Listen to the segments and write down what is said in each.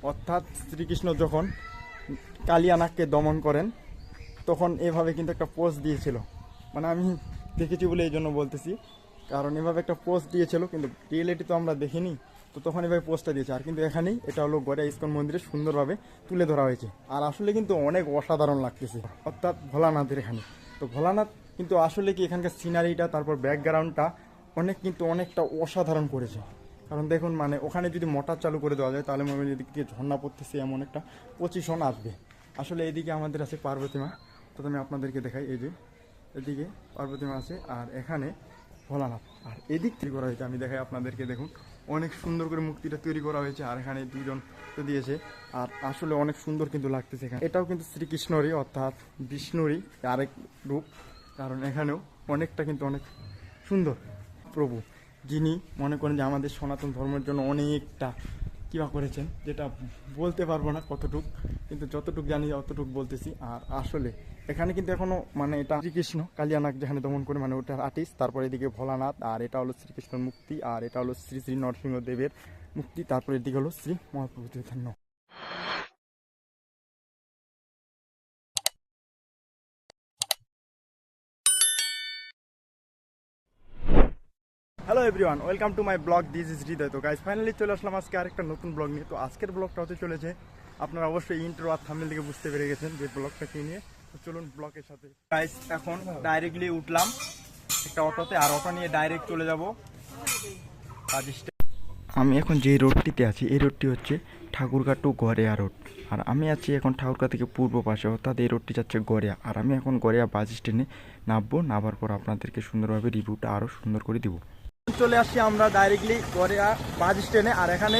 অর্থাৎ শ্রীকৃষ্ণ যখন কালিয়ানাগকে দমন করেন তখন এভাবে কিন্তু একটা পোজ দিয়েছিল। মানে আমি দেখেছি বলে এই জন্য বলতেছি, কারণ এভাবে একটা পোস্ট দিয়েছিল, কিন্তু রিয়েলিটি তো আমরা দেখিনি। তো তখন এভাবে পোস্টটা দিয়েছে। আর কিন্তু এখানেই এটা হলো গড়িয়া ইস্কন মন্দিরে সুন্দরভাবে তুলে ধরা হয়েছে। আর আসলে কিন্তু অনেক অসাধারণ লাগতেছে, অর্থাৎ ভোলানাথের এখানে। তো ভোলানাথ কিন্তু আসলে কি এখানকার সিনারিটা, তারপর ব্যাকগ্রাউন্ডটা কিন্তু অনেকটা অসাধারণ করেছে। কারণ দেখুন, মানে ওখানে যদি মোটর চালু করে দেওয়া যায় তাহলে মনে হয় এদিক থেকে ঝর্ণা পড়তেছে, এমন একটা পজিশন আসবে। আসলে এদিকে আমাদের আছে পার্বতী মা। তো আমি আপনাদেরকে দেখাই, এই যে এদিকে পার্বতী মা আছে আর এখানে ভোলানাথ। আর এদিক থেকে করা হয়েছে, আমি দেখাই আপনাদেরকে। দেখুন অনেক সুন্দর করে মূর্তিটা তৈরি করা হয়েছে। আর এখানে দুজন তো দিয়েছে, আর আসলে অনেক সুন্দর কিন্তু লাগতেছে এখানে। এটাও কিন্তু শ্রীকৃষ্ণরই অর্থাৎ বিষ্ণুরই আরেক রূপ, কারণ এখানেও অনেকটা কিন্তু অনেক সুন্দর প্রভু, যিনি মনে করেন যে আমাদের সনাতন ধর্মের জন্য অনেকটা কিবা করেছেন, যেটা বলতে পারবো না কতটুক, কিন্তু যতটুক জানি অতটুক বলতেছি। আর আসলে এখানে কিন্তু এখনো মানে এটা শ্রীকৃষ্ণ কালিয়ানাগ যেখানে দমন করে, মানে ওটার আর্টিস্ট। তারপরে এদিকে ভোলানাথ, আর এটা হলো শ্রীকৃষ্ণের মুক্তি, আর এটা হলো শ্রী শ্রী নরসিংহদেবের মুক্তি। তারপরে এদিকে হলো Shri Mahaprabhu Chaitanya. Hello everyone, welcome to my blog, this is Hriday. তো গাইজ ফাইনালি চলে আসলাম আজকে আরেকটা নতুন ব্লগ নিয়ে। তো আজকের ব্লগটা হতে চলেছে, আপনারা অবশ্যই ইন্ট্রো আর থাম্বনেল থেকে বুঝতে পেরে গেছেন যে ব্লগটা কি নিয়ে। তো চলুন ব্লগের সাথে। গাইজ এখন ডাইরেক্টলি উঠলাম একটা অটোতে, আর অটো নিয়ে ডাইরেক্ট চলে যাব বাস স্ট্যান্ড। আমি এখন যে রোডটিতে আছি এই রোডটি হচ্ছে ঠাকুরগাঁ টু গড়িয়া রোড। আর আমি আছি এখন ঠাকুরগাঁ থেকে পূর্ব পাশে, অর্থাৎ এই রোডটি যাচ্ছে গড়িয়া। আর আমি এখন গড়িয়া বাস স্ট্যান্ডে নামবো, নামার পর আপনাদেরকে সুন্দরভাবে রিভিউটা আরও সুন্দর করে দিব। চলে আসছি আমরা ডাইরেক্টলি গড়িয়া বাস স্ট্যান্ডে। আর এখানে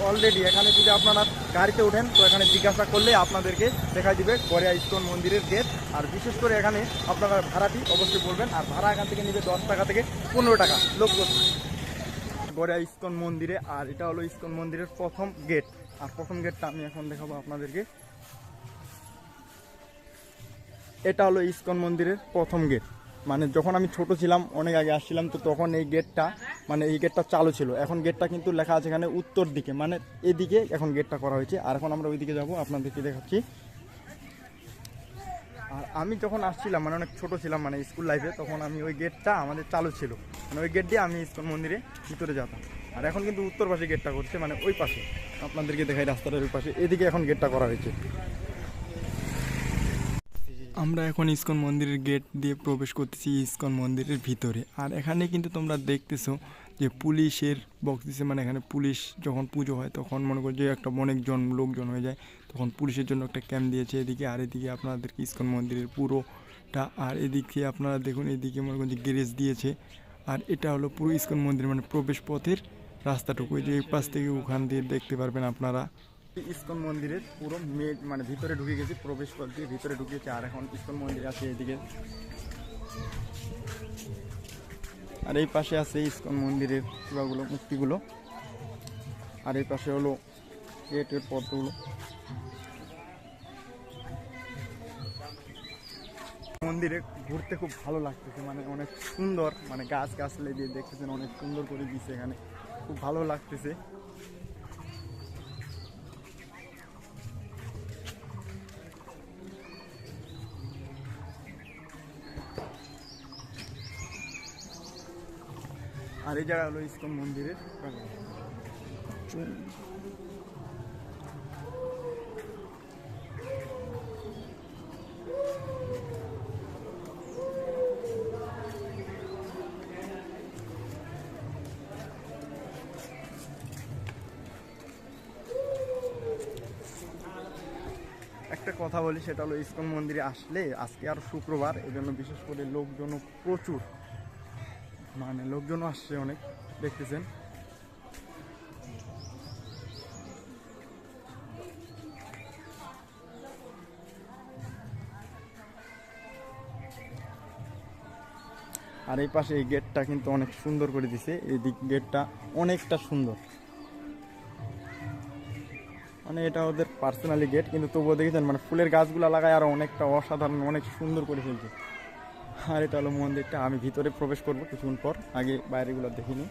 অলরেডি এখানে যদি আপনারা গাড়িতে ওঠেন তো এখানে জিজ্ঞাসা করলে আপনাদেরকে দেখা দিবে গড়িয়া ইস্কন মন্দিরের গেট। আর বিশেষ করে এখানে আপনারা ভাড়াটি অবশ্যই বলবেন, আর ভাড়া এখান থেকে নেবে 10 টাকা থেকে 15 টাকা লোক প্রতি গড়িয়া ইস্কন মন্দিরে। আর এটা হলো ইস্কন মন্দিরের প্রথম গেট। আর প্রথম গেটটা আমি এখন দেখাবো আপনাদেরকে। এটা হলো ইস্কন মন্দিরের প্রথম গেট। মানে যখন আমি ছোট ছিলাম, অনেক আগে আসছিলাম, তো তখন এই গেটটা এই গেটটা চালু ছিল। এখন গেটটা কিন্তু লেখা আছে এখানে উত্তর দিকে, মানে এদিকে এখন গেটটা করা হয়েছে। আর এখন আমরা ওইদিকে যাব, আপনাদেরকে দেখাচ্ছি। আর আমি যখন আসছিলাম, মানে অনেক ছোট ছিলাম, মানে স্কুল লাইফে, তখন আমি ওই গেটটা আমাদের চালু ছিল, মানে ওই গেট দিয়ে আমি ইস্কন মন্দিরে ভিতরে যেতাম। আর এখন কিন্তু উত্তর পাশে গেটটা করছে, মানে ওই পাশে আপনাদেরকে দেখাই, রাস্তাটার ওই পাশে এদিকে এখন গেটটা করা হয়েছে। আমরা এখন ইস্কন মন্দিরের গেট দিয়ে প্রবেশ করতেছি ইস্কন মন্দিরের ভিতরে। আর এখানে কিন্তু তোমরা দেখতেছো যে পুলিশের বক্স দিছে, মানে এখানে পুলিশ যখন পুজো হয় তখন মনে করো যে একটা অনেকজন লোকজন হয়ে যায়, তখন পুলিশের জন্য একটা ক্যাম্প দিয়েছে এদিকে। আর এদিকে আপনাদেরকে ইস্কন মন্দিরের পুরোটা, আর এদিকে আপনারা দেখুন এদিকে মনে করেন যে গ্যারেজ দিয়েছে। আর এটা হলো পুরো ইস্কন মন্দির মানে প্রবেশ পথের রাস্তাটুকু, যে এই পাশ থেকে ওখান দিয়ে দেখতে পারবেন আপনারা। ইস্কন মন্দিরের পুরো মানে ভিতরে ঢুকে গেছি, প্রবেশ পথ দিয়ে ভিতরে ঢুকেছে। আর এখন ইস্কন মন্দির আছে এদিকে, আর এই পাশে আছে ইস্কন মন্দিরের চূড়াগুলো, মূর্তিগুলো। আর এই পাশে হলো গেটের পথগুলো। মন্দিরে ঘুরতে খুব ভালো লাগতেছে, মানে অনেক সুন্দর, মানে গাছ গাছলে দিয়ে দেখতেছেন অনেক সুন্দর করে দিচ্ছে এখানে, খুব ভালো লাগতেছে। আর এই জায়গা হলো ইস্কন মন্দিরের একটা কথা বলি, সেটা হলো ইস্কন মন্দিরে আসলে আজকে আর শুক্রবার, এই জন্য বিশেষ করে লোকজনও প্রচুর, মানে লোকজনও আসছে অনেক, দেখতেছেন। আর এই পাশে এই গেটটা কিন্তু অনেক সুন্দর করে দিছে, এই দিক গেটটা অনেকটা সুন্দর, মানে এটা ওদের পার্সোনালি গেট, কিন্তু তবুও দেখেছেন মানে ফুলের গাছগুলো লাগায় আরো অনেকটা অসাধারণ, অনেক সুন্দর করে ফেলছে। আর এটা হলো মন্দিরটা, আমি ভিতরে প্রবেশ করবো কিছুক্ষণ পর, আগে বাইরেগুলো দেখিনি।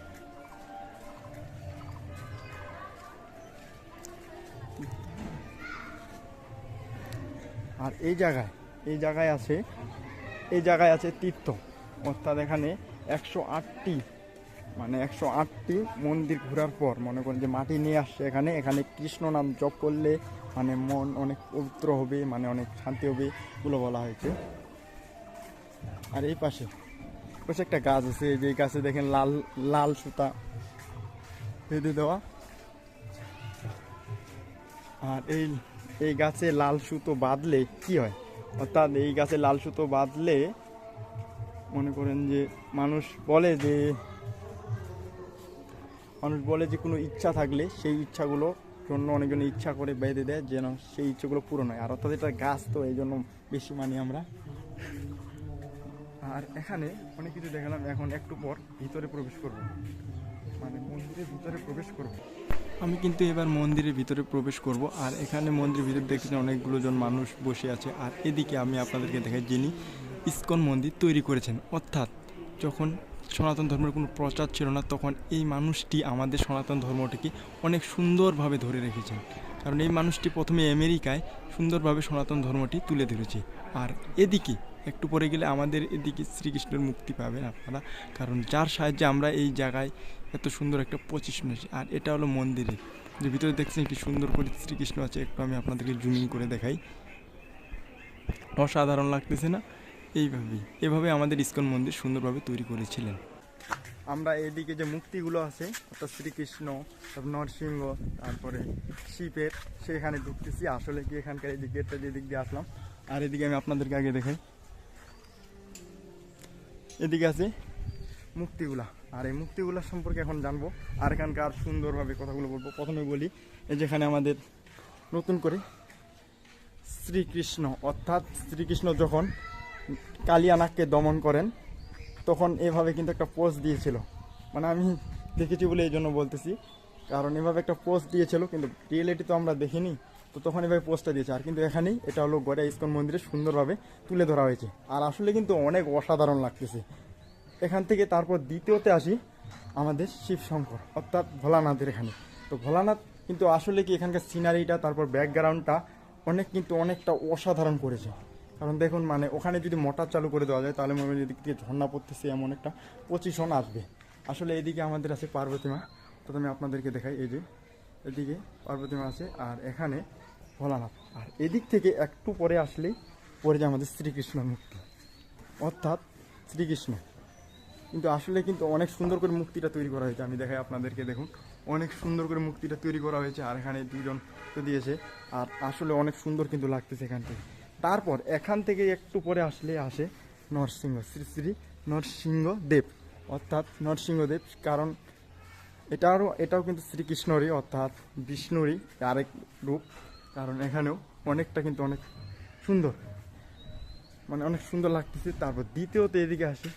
আর এই জায়গায় আছে তীর্থ, অর্থাৎ এখানে 108টি মানে 108টি মন্দির ঘোরার পর মনে করেন যে মাটি নিয়ে আসছে এখানে কৃষ্ণ নাম জপ করলে মানে মন অনেক পবিত্র হবে, মানে অনেক শান্তি হবে এগুলো বলা হয়েছে। আর এই পাশে একটা গাছ আছে, যে গাছে দেখেন লাল লাল সুতা বেঁধে দেওয়া। আর এই গাছে লাল সুতো বাঁধলে কি হয়, অর্থাৎ এই গাছে লাল সুতো বাঁধলে মনে করেন যে মানুষ বলে যে কোনো ইচ্ছা থাকলে সেই ইচ্ছাগুলো জন্য অনেকজন ইচ্ছা করে বেঁধে দেয় যেন সেই ইচ্ছাগুলো পূরণ হয়। আর অর্থাৎ এটা গাছ, তো এই জন্য বেশি মানি আমরা। আর এখানে অনেক কিছু দেখালাম, এখন একটু পর ভিতরে প্রবেশ করব, মানে মন্দিরের ভিতরে প্রবেশ করব। আমি কিন্তু এবার মন্দিরের ভিতরে প্রবেশ করব। আর এখানে মন্দিরের ভিতরে দেখছি অনেকগুলো জন মানুষ বসে আছে। আর এদিকে আমি আপনাদেরকে দেখাই যিনি ইসকন মন্দির তৈরি করেছেন, অর্থাৎ যখন সনাতন ধর্মের কোনো প্রচার ছিল না তখন এই মানুষটি আমাদের সনাতন ধর্মটিকে অনেক সুন্দরভাবে ধরে রেখেছেন। কারণ এই মানুষটি প্রথমে আমেরিকায় সুন্দরভাবে সনাতন ধর্মটি তুলে ধরেছে। আর এদিকে একটু পরে গেলে আমাদের এদিকে শ্রীকৃষ্ণের মুক্তি পাবেন আপনারা, কারণ যার সাহায্যে আমরা এই জায়গায় এত সুন্দর একটা পজিশন হয়েছে। আর এটা হলো মন্দিরে, যে ভিতরে দেখছেন একটি সুন্দর করে শ্রীকৃষ্ণ আছে, একটু আমি আপনাদেরকে জুমিং করে দেখাই, অসাধারণ লাগতেছে না? এভাবে আমাদের ইসকন মন্দির সুন্দরভাবে তৈরি করেছিলেন। আমরা এদিকে যে মূর্তিগুলো আছে অর্থাৎ শ্রীকৃষ্ণ, নরসিংহ, তারপরে শিবের, সেখানে ঢুকতেছি। আসলে কি এখানকার এই গেটটা যে দিক দিয়ে আসলাম। আর এদিকে আমি আপনাদেরকে আগে দেখাই, এদিকে আছে মুক্তিগুলা। আর এই মুক্তিগুলা সম্পর্কে এখন জানবো আর এখানকার সুন্দরভাবে কথাগুলো বলবো। প্রথমে বলি, এই যেখানে আমাদের নতুন করে শ্রীকৃষ্ণ, অর্থাৎ শ্রীকৃষ্ণ যখন কালিয়ানাগকে দমন করেন তখন এভাবে কিন্তু একটা পোস্ট দিয়েছিল, মানে আমি দেখেছি বলে এই জন্য বলতেছি, কারণ এভাবে একটা পোস্ট দিয়েছিল, কিন্তু রিয়েলিটি তো আমরা দেখিনি, তো তখন এভাবে পোস্টটা দিয়েছে। আর কিন্তু এখানেই এটা হলো গড়িয়া ইসকন মন্দিরে সুন্দরভাবে তুলে ধরা হয়েছে। আর আসলে কিন্তু অনেক অসাধারণ লাগতেছে। এখান থেকে তারপর দ্বিতীয়তে আসি আমাদের শিবশঙ্কর, অর্থাৎ ভোলানাথের এখানে। তো ভোলানাথ কিন্তু আসলে কি এখানকার সিনারিটা, তারপর ব্যাকগ্রাউন্ডটা অনেকটা অসাধারণ করেছে। কারণ দেখুন, মানে ওখানে যদি মোটর চালু করে দেওয়া যায় তাহলে মনে হয় এদিক থেকে ঝর্ণা পড়তেছে, এমন একটা পজিশন আসবে। আসলে এদিকে আমাদের আছে পার্বতী মা, প্রথমে আপনাদেরকে দেখাই, এই যে এদিকে পার্বতী মা আছে, আর এখানে ভোলানাথ। আর এদিক থেকে একটু পরে আসলেই পরে যায় আমাদের শ্রীকৃষ্ণ মূর্তি, অর্থাৎ শ্রীকৃষ্ণ। কিন্তু আসলে কিন্তু অনেক সুন্দর করে মূর্তিটা তৈরি করা হয়েছে, আমি দেখাই আপনাদেরকে, দেখুন অনেক সুন্দর করে মূর্তিটা তৈরি করা হয়েছে। আর এখানে দুজন তো দিয়েছে, আর আসলে অনেক সুন্দর কিন্তু লাগতেছে এখান থেকে। তারপর এখান থেকে একটু পরে আসলে আসে নরসিংহ, শ্রী শ্রী নরসিংহদেব, অর্থাৎ নরসিংহদেব। কারণ এটাও কিন্তু শ্রীকৃষ্ণরই, অর্থাৎ বিষ্ণুরই আরেক রূপ। কারণ এখানেও অনেকটা কিন্তু অনেক সুন্দর, মানে অনেক সুন্দর লাগতেছে। তারপর দ্বিতীয়ত এদিকে আসে,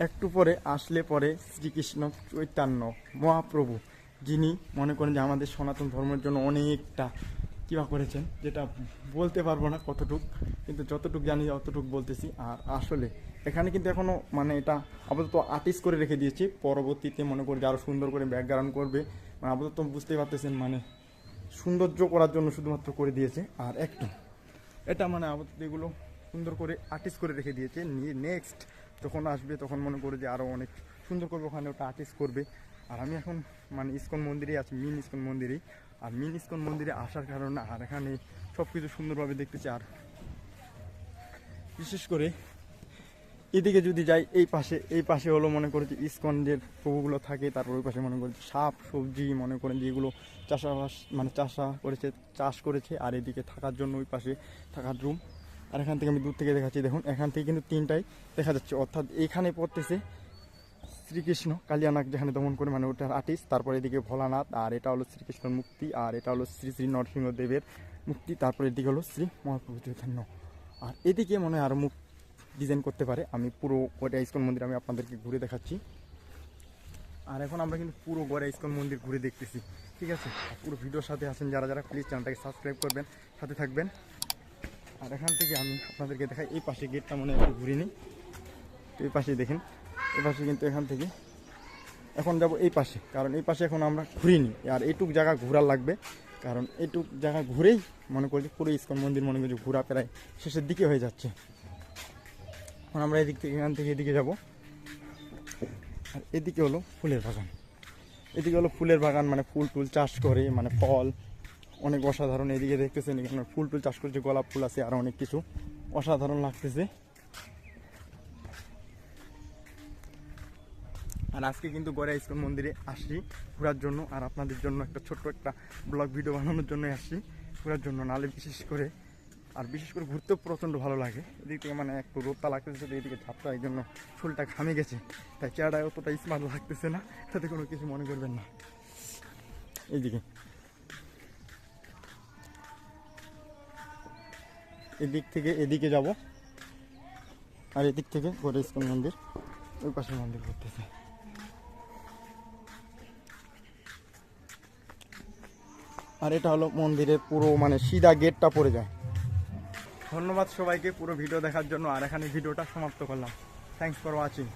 একটু পরে আসলে পরে শ্রীকৃষ্ণ চৈতন্য মহাপ্রভু, যিনি মনে করেন যে আমাদের সনাতন ধর্মের জন্য অনেকটা কিবা করেছেন, যেটা বলতে পারবো না কতটুক, কিন্তু যতটুক জানি অতটুক বলতেছি। আর আসলে এখানে কিন্তু এখনও মানে এটা আপাতত আর্টিস্ট করে রেখে দিয়েছি, পরবর্তীতে মনে করি যে আরও সুন্দর করে ব্যাকগ্রাউন্ড করবে, মানে আপাতত বুঝতেই পারতেছেন, মানে সৌন্দর্য করার জন্য শুধুমাত্র করে দিয়েছে। আর একটু এটা মানে আপাতত এগুলো সুন্দর করে আর্টিস্ট করে রেখে দিয়েছে, নেক্সট যখন আসবে তখন মনে করে যে আরও অনেক সুন্দর করবে, ওখানে ওটা আর্টিস্ট করবে। আর আমি এখন মানে ইসকন মন্দিরেই আছি, মিন ইসকন মন্দিরেই। আর মিন ইসকন মন্দিরে আসার কারণে আর এখানে সব কিছু সুন্দরভাবে দেখতেছি। আর বিশেষ করে এদিকে যদি যাই, এই পাশে হলো মনে করে যে ইসকনের প্রভুগুলো থাকে, তারপর ওই পাশে মনে করেন শাক সবজি মনে করেন যে এগুলো চাষ করেছে। আর এদিকে থাকার জন্য ওই পাশে থাকার রুম। আর এখান থেকে আমি দূর থেকে দেখাচ্ছি, দেখুন এখান থেকে কিন্তু তিনটাই দেখা যাচ্ছে, অর্থাৎ এইখানে পড়তেছে শ্রীকৃষ্ণ কালিয়ানাগ যেখানে দমন করে, মানে ওটার আর্টিস্ট। তারপর এদিকে ভোলানাথ, আর এটা হলো শ্রীকৃষ্ণের মুক্তি, আর এটা হলো শ্রী শ্রী নরসিংহদেবের মুক্তি। তারপর এদিকে হলো শ্রী মহাপ্রভু চৈতন্য। আর এদিকে মনে হয় আরও মুখ ডিজাইন করতে পারে। আমি পুরো গড়িয়া ইসকন মন্দির আমি আপনাদেরকে ঘুরে দেখাচ্ছি। আর এখন আমরা কিন্তু পুরো গড়িয়া ইসকন মন্দির ঘুরে দেখতেছি, ঠিক আছে? পুরো ভিডিওর সাথে আছেন যারা প্লিজ চ্যানেলটাকে সাবস্ক্রাইব করবেন, সাথে থাকবেন। আর এখান থেকে আমি আপনাদেরকে দেখাই, এই পাশে গেটটা মনে হয় একটু ঘুরে নিই, তো এই পাশে দেখেন, এই পাশে কিন্তু এখান থেকে এখন যাব এই পাশে, কারণ এই পাশে এখন আমরা ঘুরিনি। আর এইটুক জায়গা ঘোরার লাগবে, কারণ এইটুক জায়গা ঘুরেই মনে করি পুরো ইসকন মন্দির মনে করি ঘোরা প্রায় শেষের দিকে হয়ে যাচ্ছে। এখন আমরা এদিক থেকে এখান থেকে এদিকে যাব। আর এদিকে হলো ফুলের বাগান, এদিকে হলো ফুলের বাগান, মানে ফুল টুল চাষ করে, মানে ফল অনেক অসাধারণ। এদিকে দেখতেছেন এখানে ফুল টুল চাষ করছে, গোলাপ ফুল আছে, আর অনেক কিছু অসাধারণ লাগতেছে। আর আজকে কিন্তু গড়িয়া ইসকন মন্দিরে আসি ঘোরার জন্য, আর আপনাদের জন্য একটা ছোট্ট একটা ব্লগ ভিডিও বানানোর জন্যই আসছি, ঘোরার জন্য। নাহলে বিশেষ করে ঘুরতেও প্রচণ্ড ভালো লাগে। এদিক থেকে মানে একটু রোদটা লাগতেছে, তো এদিকে ঝাপটা, এই জন্য চুলটা ঘামে গেছে, তাই চেহারায় অতটা স্মার্ট লাগতেছে না, তাতে কোনো কিছু মনে করবেন না। এইদিকে এদিক থেকে এদিকে যাব, আর এদিক থেকে গড়িয়া ইসকন মন্দির, ওই পাশে মন্দির করতেছে। আর এটা হলো মন্দিরের পুরো মানে সিধা গেটটা পড়ে যায়। ধন্যবাদ সবাইকে পুরো ভিডিও দেখার জন্য, আর এখানে ভিডিওটা সমাপ্ত করলাম। Thanks for watching.